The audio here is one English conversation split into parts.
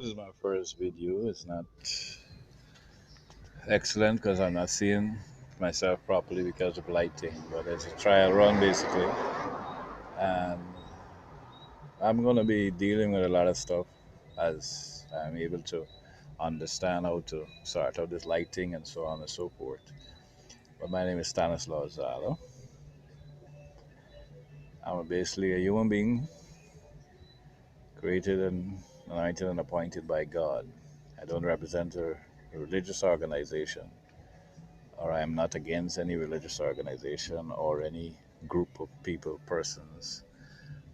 This is my first video. It's not excellent because I'm not seeing myself properly because of lighting, but it's a trial run basically. And I'm going to be dealing with a lot of stuff as I'm able to understand how to sort out this lighting and so on and so forth. But my name is Stanislaus Zalo. I'm basically a human being created and anointed and appointed by God. I don't represent a religious organization, or I am not against any religious organization or any group of people, persons,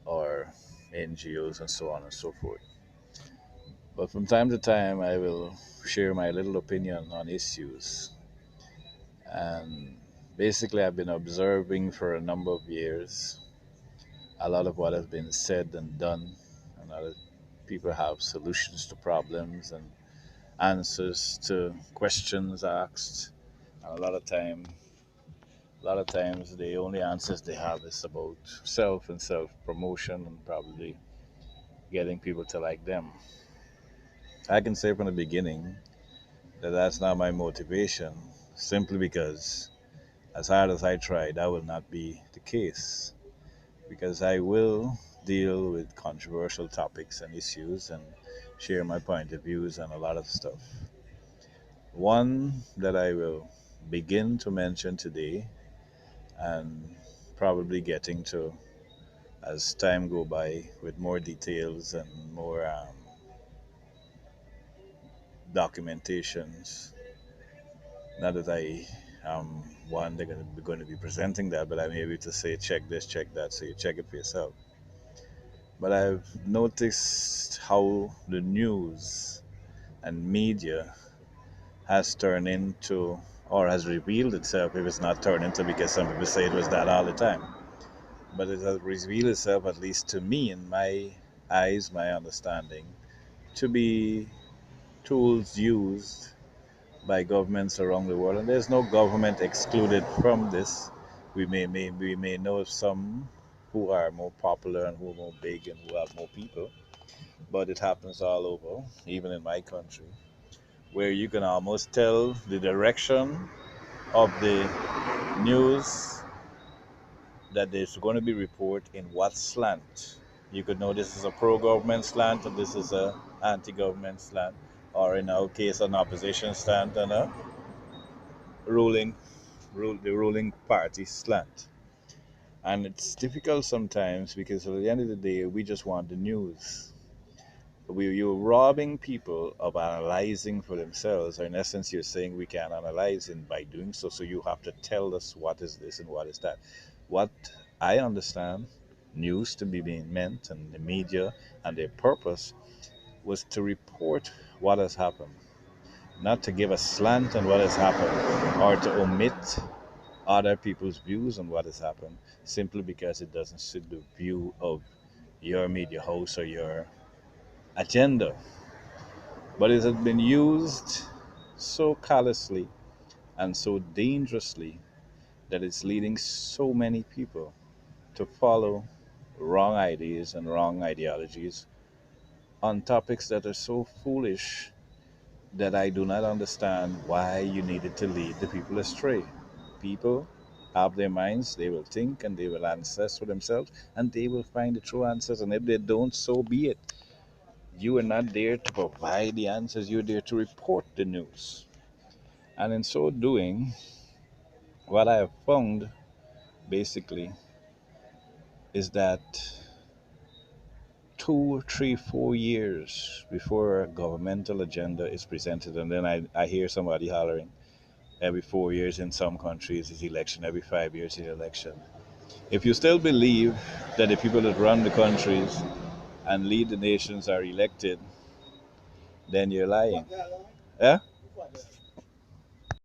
or NGOs, and so on and so forth. But from time to time, I will share my little opinion on issues. And basically, I've been observing for a number of years a lot of what has been said and done, and other people have solutions to problems and answers to questions asked. And a lot of times the only answers they have is about self and self promotion and probably getting people to like them. I can say from the beginning that that's not my motivation, simply because as hard as I try, that will not be the case. Because I will deal with controversial topics and issues and share my point of views on a lot of stuff. One that I will begin to mention today and probably getting to as time go by with more details and more documentations. Not that I am one they're going to be presenting that, but I'm able to say check this, check that, so you check it for yourself. But I've noticed how the news and media has turned into or has revealed itself, if it's not turned into, because some people say it was that all the time, but it has revealed itself, at least to me, in my eyes, my understanding, to be tools used by governments around the world. And there's no government excluded from this. We may know of some who are more popular and who are more big and who have more people, but it happens all over, even in my country, where you can almost tell the direction of the news that there's going to be report in what slant. You could know this is a pro-government slant and this is a anti-government slant, or in our case, an opposition slant and a ruling the ruling party slant. And it's difficult sometimes because at the end of the day, we just want the news. You're robbing people of analyzing for themselves. Or in essence, you're saying we can analyze, and by doing so, so you have to tell us what is this and what is that. What I understand news to be being meant, and the media and their purpose was to report what has happened, not to give a slant on what has happened or to omit other people's views on what has happened simply because it doesn't suit the view of your media house or your agenda. But it has been used so callously and so dangerously that it's leading so many people to follow wrong ideas and wrong ideologies on topics that are so foolish that I do not understand why you needed to lead the people astray. People have their minds, they will think and they will assess for themselves and they will find the true answers. And if they don't, so be it. You are not there to provide the answers, you're there to report the news. And in so doing, what I have found basically is that 2, 3, 4 years before a governmental agenda is presented, and then I hear somebody hollering, every 4 years in some countries is election, every 5 years is election. If you still believe that the people that run the countries and lead the nations are elected, then you're lying. Yeah?